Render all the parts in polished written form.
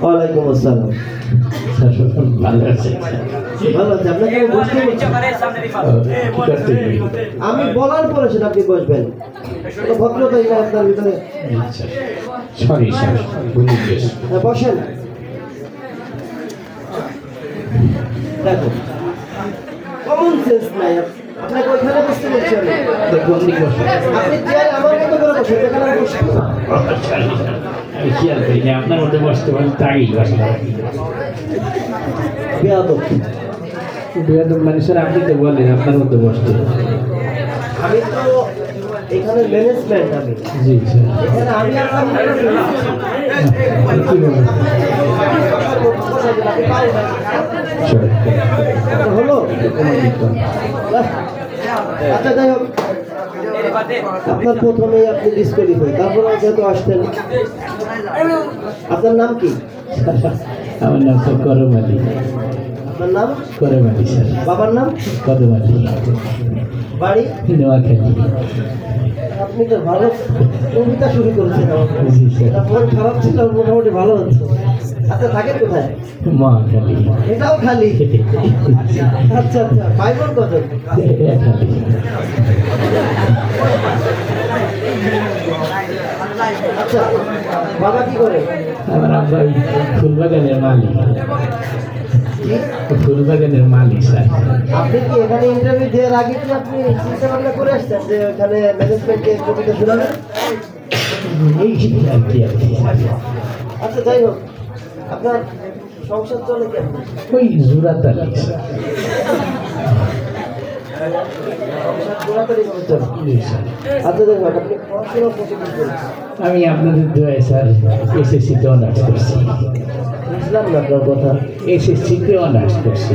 ওয়ালাইকুম আসসালাম। ভালো আছে? ভালো আছে। আপনাকে আমি বলার পরে সেটা আপনি বসবেন। ভদ্রতাই না আপনার ভিতরে। সরি স্যার, ভুলে গেছি। বসেন। দেখো, কমন সেন্স নাই। আপনাকে ওইখানে বসতে বলছি আমি। আপনি চেয়ার আমার মতো করে বসেন, এখানে বসেন। আমি খেয়াল করি না, আপনার মধ্যে বসতে পারেন তাই বসতে। বেয়াদব। বেয়াদব মানে স্যার আপনি তো বলেন আপনার মধ্যে বসতে। আমি তো এখানে ম্যানেজমেন্ট। আমি জি স্যার। এখানে আমি হলো। আচ্ছা, যাই হোক, আপনার প্রথমেই আপনি ডিসকোয়ালিফাই, তারপরে যেহেতু আসতেন। আপনার নাম কি? আমার নাম স্যার করম আলী। আপনার নাম? করম আলী স্যার। বাবার নাম? কদম আলী। বাড়ি? নোয়াখালী। আপনি তো ভালো কবিতা শুরু করেছেন। জি স্যার। মন খারাপ ছিল, মোটামুটি ভালো হচ্ছে। আচ্ছা, থাকেন কোথায়? মহাখালী। এটাও খালি? আচ্ছা আচ্ছা। ভাই বোন কজন? আচ্ছা, বাবা কি করে? আমার আব্বা ফুলবাগানের মালিক। ফুলবাগানের মালিক স্যার। আপনি কি এখানে ইন্টারভিউ দেওয়ার আগে কি আপনি চিন্তা ভাবনা করে আসছেন যে এখানে ম্যানেজমেন্টে কবিতা শোনাবেন? এই আর কি। আচ্ছা, যাই হোক, আপনার সংসার চলে কেমন? ওই জোড়াতালি স্যার। আচ্ছা, যাই হোক, আপনি পড়াশোনা কতদূর করেছেন? আমি আপনাদের দোয়ায় স্যার এসএসসিতে অনার্স করছি। বুঝলাম না আপনার কথা। এসএসসিতে অনার্স করছি।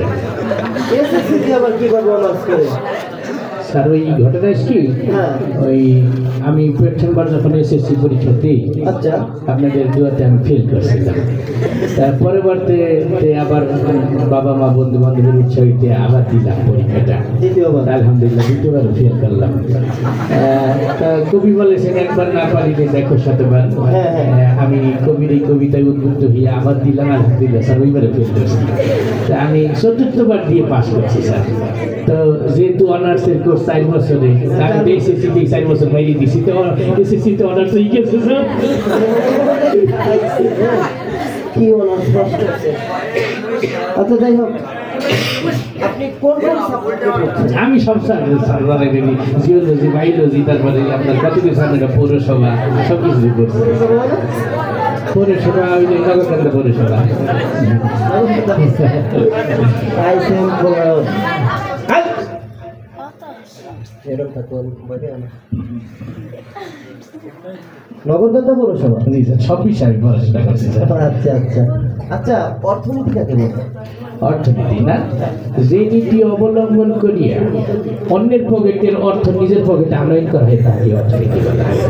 এসএসসিতে আবার কিভাবে অনার্স করে? স্যার ওই ঘটনা কি, হ্যাঁ, ওই আমি প্রথমবার যখন এসএসসি পরীক্ষা দিই, আচ্ছা, আপনাদের দুয়াতে আমি ফেল করছিলাম। তার পরবর্তীতে আবার বাবা মা বন্ধু বান্ধবের উৎসাহিতে আবার দিলাম পরীক্ষাটা। দ্বিতীয়বার? আলহামদুলিল্লাহ দ্বিতীয়বারও ফেল করলাম। তা কবি বলেছেন একবার না পারিলে দেখো শতবার। আমি কবির এই কবিতায় উদ্বুদ্ধ হয়ে আবার দিলাম, আলহামদুলিল্লাহ স্যার ওইবারে ফেল করছি। তা আমি চতুর্থবার দিয়ে পাস করছি স্যার। তো যেহেতু অনার্সের কোর্স 4 বছরে, আমি এসএসসিতে 4 বছর বাইরে দিছি, তো এসএসসিতে অনার্স হয়ে গেছে স্যার। কি অনার্স পাস করছে? আচ্ছা, যাই হোক, আপনি কোন কোন সাবজেক্টে পড়ছেন? আমি সব সাবজেক্ট জিওলজি, বায়োলজি, তারপরে আপনার কতগুলো সাবজেক্ট, পৌরসভা সব কিছু করছি। পৌরসভা ওই যে নগরকান্দা পৌরসভা। নগরকান্দা পৌরসভা? জি স্যার, সব বিষয়ে আমি পড়াশোনা করছি স্যার। আচ্ছা আচ্ছা আচ্ছা। অর্থনীতি কাকে বলে? অর্থনীতি না, যে নীতি অবলম্বন করিয়া অন্যের পকেটের অর্থ নিজের পকেটে আনয়ন করা হয় তাকে অর্থনীতি বলা হয়।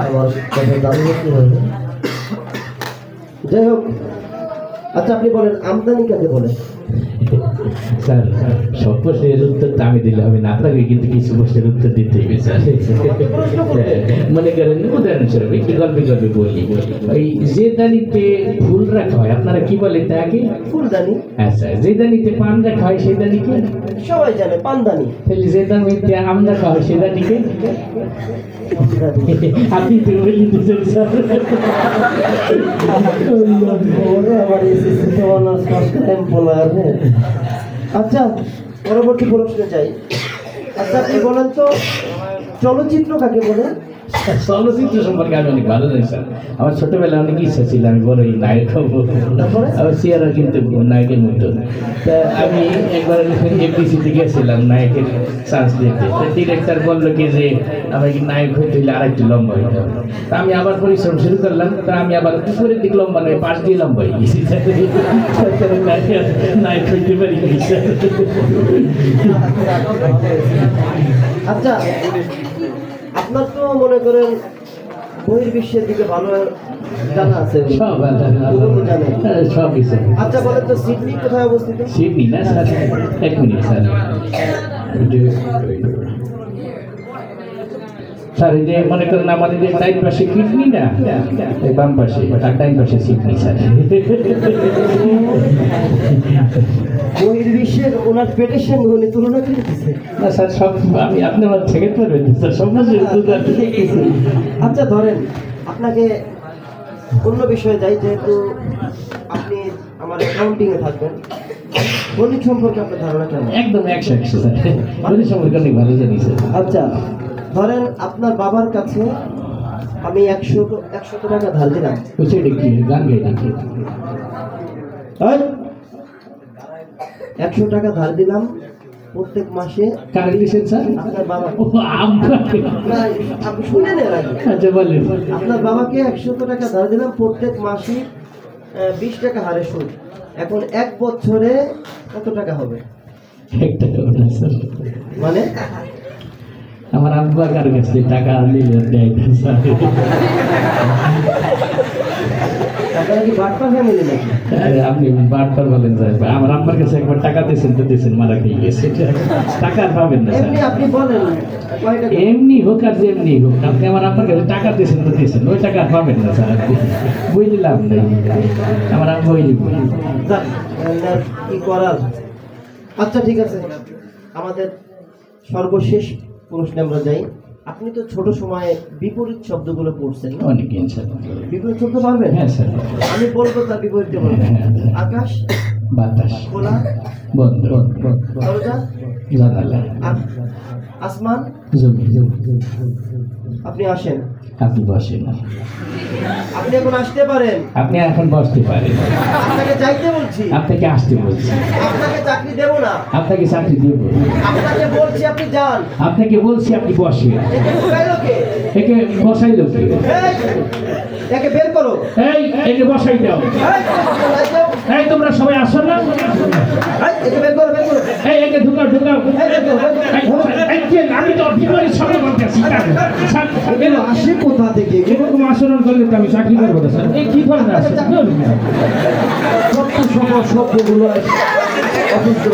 আমার কথা দাঁড়িয়ে কি হবে? যাই হোক, আচ্ছা, আপনি বলেন আমদানি কাকে বলে? স্যার সব প্রশ্নের উত্তর তো আমি দিলে হবে না, আপনাকে কিন্তু কিছু প্রশ্নের উত্তর দিতে হবে স্যার। মনে করেন উদাহরণস্বরূপ একটি গল্পে বলি, ওই যে দানিতে ফুল রাখা হয় আপনারা কি বলেন তাকে? ফুলদানি। আচ্ছা, যে দানিতে পান রাখা হয় সেই দানিকে? সবাই জানে, পানদানি। তাহলে যে দানিতে আম রাখা হয় সেই দানিকে? আপনি তো বলে দিচ্ছেন স্যার। আচ্ছা, পরবর্তী প্রশ্নে যাই। আচ্ছা, আপনি বলেন তো চলচ্চিত্র কাকে বলে? চলচ্চিত্র সম্পর্কে আমি অনেক ভালো জানি স্যার। আমার ছোটবেলায় অনেক ইচ্ছা ছিল আমি বড় এই নায়ক হবো, আমার চেয়ারা কিন্তু নায়কের মতো। তা আমি একবার এফডিসিতে গেছিলাম নায়কের চান্স দিতে। ডিরেক্টর বললো কি যে আমাকে নায়ক হইতে হইলে আরেকটু লম্বা হইতে হবে। তা আমি আবার পরিশ্রম শুরু করলাম। তা আমি আবার উপরের দিক লম্বা নয়, পাশ দিয়ে লম্বা হয়ে গেছি। নায়ক হইতে পারি। আচ্ছা, আপনার তো মনে করেন বহির্বিশ্বের দিকে ভালো জানা আছে, সব জানেন সব কিছু। আচ্ছা, বলেন তো সিডনি কোথায় অবস্থিত? সিডনি না স্যার, 1 মিনিট স্যার। স্যার এই যে মনে করেন আমাদের যে ডাইন পাশে কিডনি না, এই বাম পাশে আর ডাইন পাশে কিডনি স্যার। বহির্বিশ্বের ওনার পেটের সঙ্গে উনি তুলনা করে দিচ্ছে। না স্যার সব আমি আপনি আমার থেকে পারবেন স্যার সব কিছু। আচ্ছা ধরেন আপনাকে অন্য বিষয়ে যাই, যেহেতু আপনি আমার অ্যাকাউন্টিংয়ে থাকবেন, গণিত সম্পর্কে আপনার ধারণা কেমন? একদম 100 স্যার, গণিত সম্পর্কে অনেক ভালো জানি স্যার। আচ্ছা ধরেন আপনার বাবার কাছে আমি 100 টাকা ধার দিলাম, সেটা কি গান গাই নাকি? 100 টাকা ধার দিলাম প্রত্যেক মাসে। কারে দিয়েছেন স্যার? আপনার বাবা। ও আপনাকে? না, আপনি শুনে নেন আগে। আচ্ছা বলেন। আপনার বাবাকে 100 টাকা ধার দিলাম, প্রত্যেক মাসে 20 টাকা হারে সুদ। এখন 1 বছরে কত টাকা হবে? 1 টাকা না স্যার, মানে আমার আব্বা কার কাছে টাকা নিলে দেয় না স্যার। আপনারা কি বাটপা ফ্যামিলি নাকি? আরে আপনি বারবার বলেন স্যার, আমার আব্বার কাছে একবার টাকা দিয়েছেন তো দিয়েছেন, মারা খেয়ে গেছে, টাকা আর পাবেন না স্যার। এমনি আপনি বলেন কয় টাকা? এমনি হোক আর যেমনি হোক, আপনি আমার আব্বার কাছে টাকা দিয়েছেন তো দিয়েছেন, ওই টাকা আর পাবেন না স্যার। বুঝলি লাভ নেই, আমার আব্বা ওই দিব। যাক, কি করার। আচ্ছা ঠিক আছে, আমাদের সর্বশেষ প্রশ্নে আমরা যাই। আপনি তো ছোট সময়ে বিপরীত শব্দগুলো পড়ছেন না? অনেক স্যার। বিপরীত শব্দ পারবেন? হ্যাঁ স্যার। আমি বলবো তার বিপরীতে বলবেন। আকাশ, বাতাস, খোলা, বন্ধ, দরজা, জানালা, আসমান। জমি। আপনি আসেন, আপনি বসেন, আপনি এখন আসতে পারেন। আপনি এখন বসতে পারেন, আপনাকে যাইতে বলছি, আপনাকে আসতে বলছি, আপনাকে চাকরি দেবো না, আপনাকে চাকরি দেব, আপনাকে বলছি আপনি যান। আপনাকে বলছি আপনি বসেন। একে ঢুকাইলো কে? একে বসাইল কে? এই, একে বের করো। এই একে বসাই দাও। এই, তোমরা যাও। এই তোমরা সবাই আসো না? এই, একে বের করো, বের করো। এই একে ঢুকাও ঢুকাও। এই, বের করো, বের করো। এই যে আমি তো বিপরীত শব্দ বলতেছি, এগুলো আসে কোথা থেকে? এরকম আচরণ করলে তো আমি চাকরি করবো না স্যার। এই কি ধরনের আচরণ? শব্দগুলো অসুস্থ।